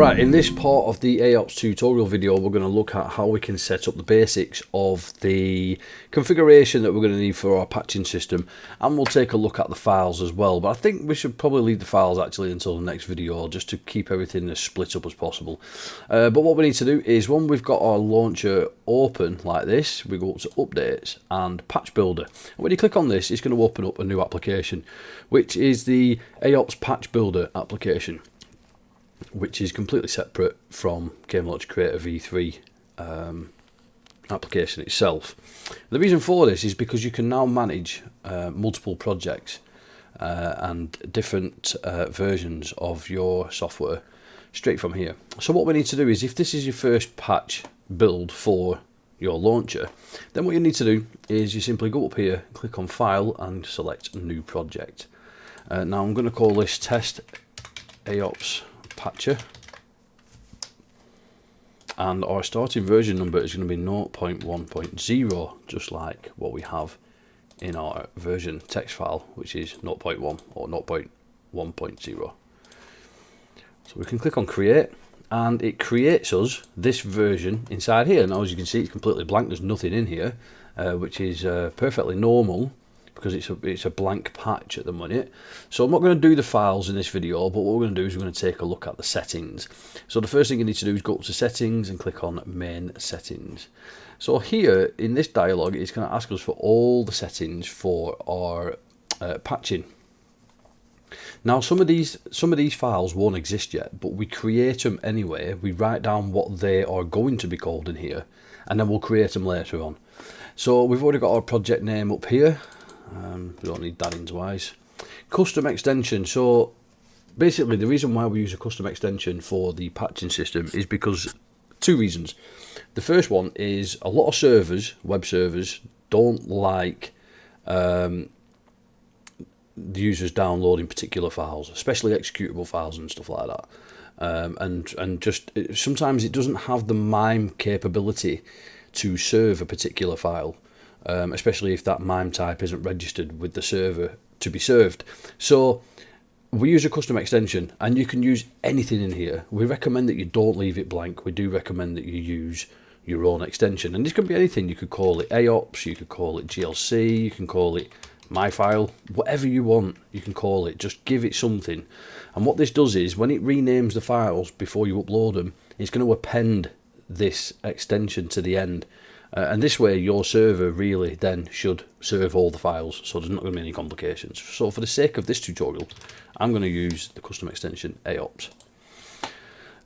Alright, in this part of the AOPS tutorial video, we're going to look at how we can set up the basics of the configuration that we're going to need for our patching system, and we'll take a look at the files as well. But I think we should probably leave the files actually until the next video, just to keep everything as split up as possible. But what we need to do is, when we've got our launcher open like this, we go up to Updates and Patch Builder. And when you click on this, it's going to open up a new application, which is the AOPS Patch Builder application, which is completely separate from Game Launcher Creator v3 application itself. The reason for this is because you can now manage multiple projects and different versions of your software straight from here. So what we need to do is, if this is your first patch build for your launcher, then what you need to do is you simply go up here, click on File and select New Project. Now I'm going to call this Test AOPS Patcher, and our starting version number is going to be 0.1.0, just like what we have in our version text file, which is 0.1 or 0.1.0. So we can click on Create, and it creates us this version inside here. Now, as you can see, it's completely blank, there's nothing in here, which is perfectly normal, because it's a blank patch at the minute. So I'm not going to do the files in this video, but what we're going to do is we're going to take a look at the settings. So the first thing you need to do is go up to Settings and click on Main Settings. So here in this dialog, it's going to ask us for all the settings for our patching. Now some of these files won't exist yet, but we create them anyway. We write down what they are going to be called in here, and then we'll create them later on. So we've already got our project name up here. We don't need that in twice. Custom extension. So basically the reason why we use a custom extension for the patching system is because two reasons. The first one is a lot of servers, web servers, don't like the users downloading particular files, especially executable files and stuff like that. And just sometimes it doesn't have the MIME capability to serve a particular file. Especially if that MIME type isn't registered with the server to be served. So we use a custom extension, and you can use anything in here. We recommend that you don't leave it blank. We do recommend that you use your own extension, and this can be anything. You could call it AOPS, you could call it GLC, you can call it MyFile, whatever you want you can call it. Just give it something. And what this does is, when it renames the files before you upload them, it's going to append this extension to the end. And this way your server really then should serve all the files, so there's not going to be any complications. So for the sake of this tutorial, I'm going to use the custom extension AOPS.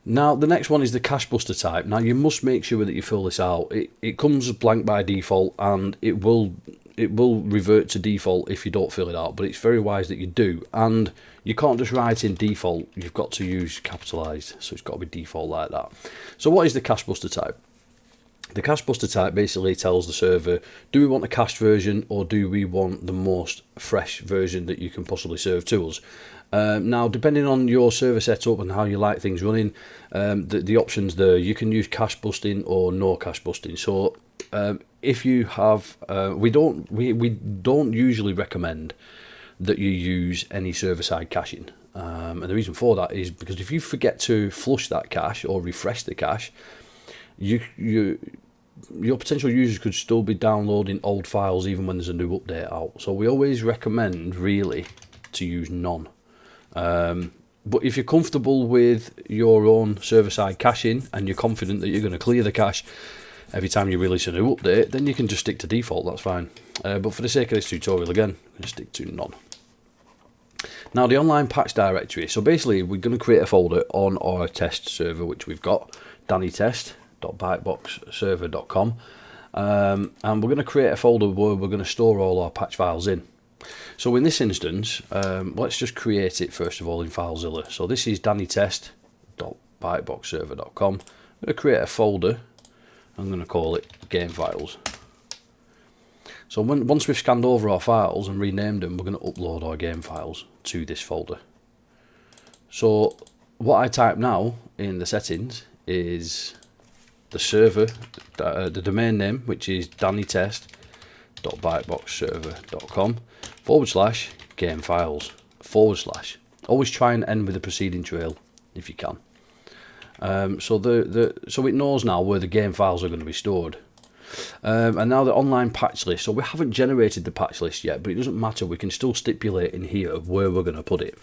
Now the next one is the cache buster type. Now you must make sure that you fill this out. It comes blank by default, and it will revert to default if you don't fill it out, but it's very wise that you do. And you can't just write in default, you've got to use capitalized, so it's got to be default like that. So what is the cache buster type? The cache buster type basically tells the server, do we want a cached version, or do we want the most fresh version that you can possibly serve to us? Now, depending on your server setup and how you like things running, the options there, you can use cache busting or no cache busting. So if you have, we don't usually recommend that you use any server-side caching. And the reason for that is because if you forget to flush that cache or refresh the cache, your potential users could still be downloading old files even when there's a new update out. So we always recommend really to use none. But if you're comfortable with your own server-side caching and you're confident that you're going to clear the cache every time you release a new update, then you can just stick to default, that's fine. But for the sake of this tutorial, again, I'm going to stick to none. Now the online patch directory. So basically we're going to create a folder on our test server, which we've got, dannytest.biteboxserver.com, and we're going to create a folder where we're going to store all our patch files in. So in this instance, let's just create it first of all in FileZilla. So this is dannytest.biteboxserver.com. I'm going to create a folder. I'm going to call it game files. So once we've scanned over our files and renamed them, we're going to upload our game files to this folder. So what I type now in the settings is the server, the domain name, which is dannytest.biteboxserver.com /game files /. Always try and end with a preceding trail if you can. So it knows now where the game files are going to be stored. And now the online patch list. So we haven't generated the patch list yet, but it doesn't matter. We can still stipulate in here where we're going to put it.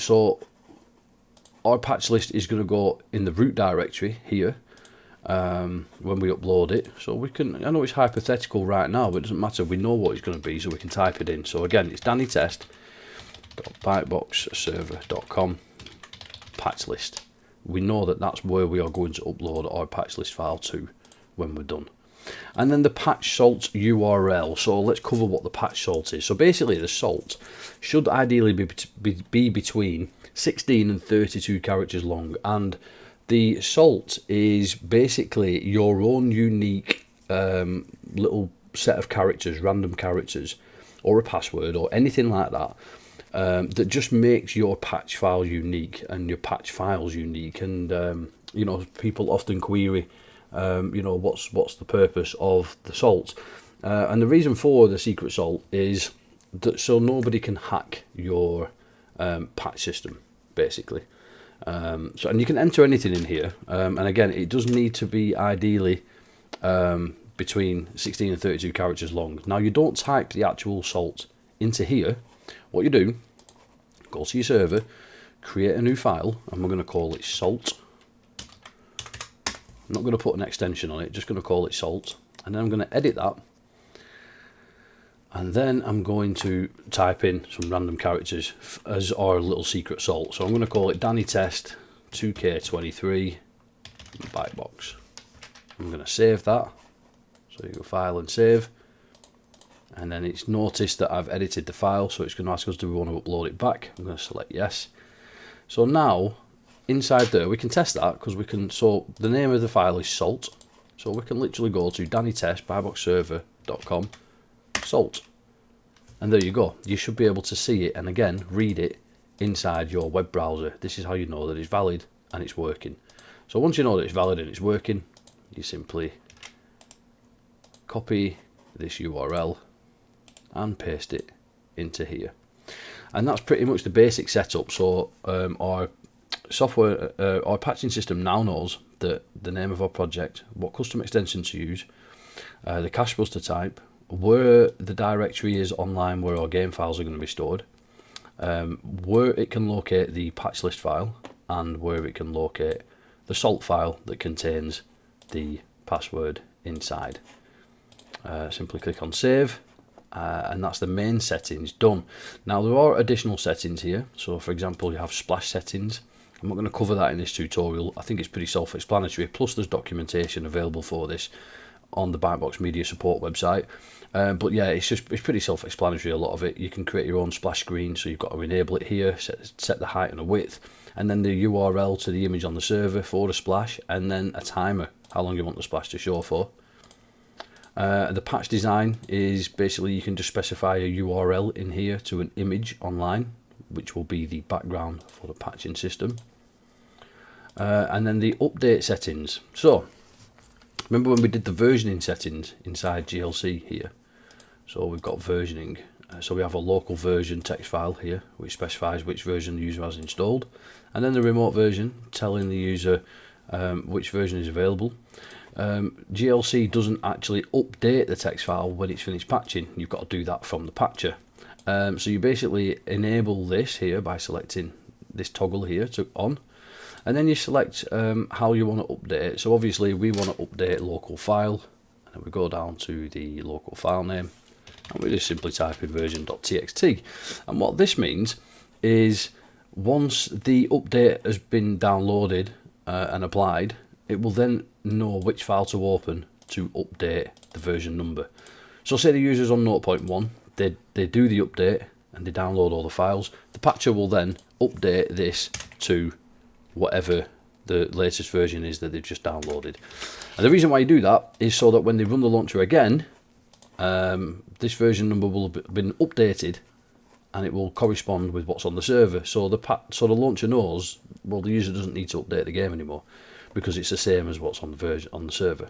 So our patch list is going to go in the root directory here when we upload it. So we can, I know it's hypothetical right now, but it doesn't matter. We know what it's going to be, so we can type it in. So again, it's dannytest.byteboxserver.com patch list. We know that that's where we are going to upload our patch list file to when we're done. And then the patch salt URL. So let's cover what the patch salt is. So basically the salt should ideally be between 16 and 32 characters long, and the salt is basically your own unique little set of characters, random characters, or a password or anything like that, that just makes your patch file unique and your patch files unique. And you know, people often query, you know, what's the purpose of the salt, and the reason for the secret salt is that so nobody can hack your patch system, basically. So, and you can enter anything in here, and again, it does need to be ideally between 16 and 32 characters long. Now, you don't type the actual salt into here. What you do, go to your server, create a new file, and we're going to call it salt. I'm not going to put an extension on it, just going to call it salt, and then I'm going to edit that, and then I'm going to type in some random characters as our little secret salt. So I'm going to call it DannyTest 2K23 bytebox. I'm going to save that. So you go file and save, and then it's noticed that I've edited the file, so it's going to ask us, do we want to upload it back? I'm going to select yes. So now inside there we can test that, because we can, so the name of the file is salt, so we can literally go to dannytest.byteboxserver.com salt, and there you go. You should be able to see it and again read it inside your web browser. This is how you know that it's valid and it's working. So once you know that it's valid and it's working, you simply copy this URL and paste it into here, and that's pretty much the basic setup. So our software, our patching system now knows that the name of our project, what custom extension to use, the cache bus to type, where the directory is online where our game files are going to be stored, where it can locate the patch list file, and where it can locate the salt file that contains the password inside. Simply click on save, and that's the main settings done. Now there are additional settings here. So for example, you have splash settings. I'm not going to cover that in this tutorial. I think it's pretty self-explanatory, plus there's documentation available for this on the Bytebox Media Support website. But yeah, it's pretty self-explanatory, a lot of it. You can create your own splash screen, so you've got to enable it here, set the height and the width, and then the URL to the image on the server for the splash, and then a timer, how long you want the splash to show for. The patch design is basically, you can just specify a URL in here to an image online, which will be the background for the patching system. And then the update settings. So remember when we did the versioning settings inside GLC here? So we've got versioning. So we have a local version text file here, which specifies which version the user has installed, and then the remote version telling the user which version is available. GLC doesn't actually update the text file when it's finished patching. You've got to do that from the patcher. So you basically enable this here by selecting this toggle here to on, and then you select how you want to update it. So obviously we want to update local file, and then we go down to the local file name, and we just simply type in version.txt. And what this means is once the update has been downloaded and applied, it will then know which file to open to update the version number. So say the user's on 0.1, they do the update and they download all the files. The patcher will then update this to whatever the latest version is that they've just downloaded. And the reason why you do that is so that when they run the launcher again, this version number will have been updated and it will correspond with what's on the server. So the launcher knows, well, the user doesn't need to update the game anymore, because it's the same as what's on the server.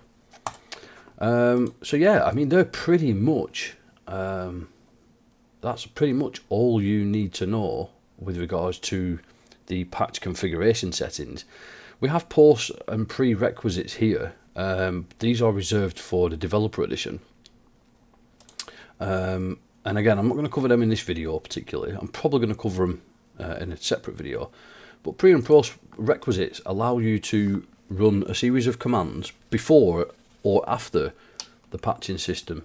So yeah, I mean, they're pretty much that's pretty much all you need to know with regards to the patch configuration settings. We have post and prerequisites here. These are reserved for the developer edition. And again, I'm not going to cover them in this video particularly. I'm probably going to cover them in a separate video. But pre and post requisites allow you to run a series of commands before or after the patching system.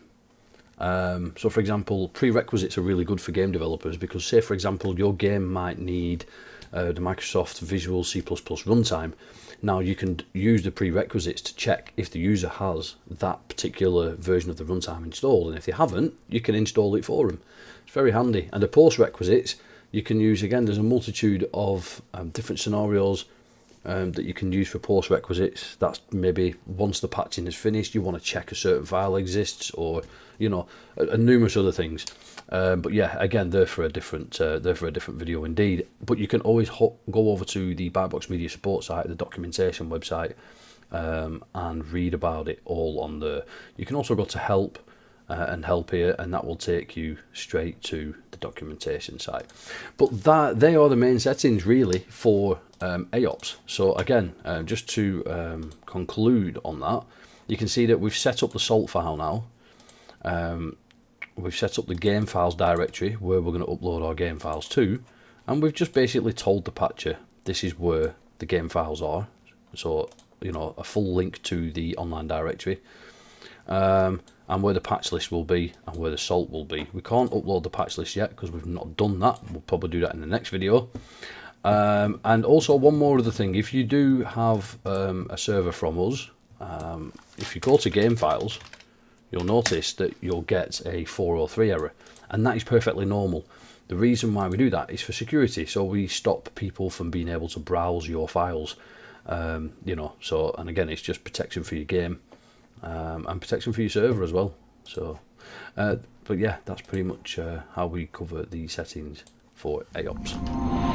So for example, prerequisites are really good for game developers because, say for example, your game might need the Microsoft Visual C++ runtime. Now you can use the prerequisites to check if the user has that particular version of the runtime installed, and if they haven't, you can install it for them. It's very handy. And the post requisites you can use, again, there's a multitude of different scenarios that you can use for post requisites. That's maybe once the patching is finished, you want to check a certain file exists, or you know, numerous other things. But yeah, again, they're for a different video indeed. But you can always go over to the Bytebox Media support site, the documentation website, and read about it all on there. You can also go to help and help here, and that will take you straight to the documentation site. But they are the main settings really for AOPS. So again, just to conclude on that, you can see that we've set up the salt file now. We've set up the game files directory where we're going to upload our game files to, and we've just basically told the patcher this is where the game files are. So you know, a full link to the online directory, and where the patch list will be and where the salt will be. We can't upload the patch list yet because we've not done that. We'll probably do that in the next video. And also one more other thing, if you do have a server from us, if you go to game files, you'll notice that you'll get a 403 error, and that is perfectly normal. The reason why we do that is for security, so we stop people from being able to browse your files. You know, so, and again, it's just protection for your game, and protection for your server as well. So but yeah, that's pretty much how we cover the settings for AOPS.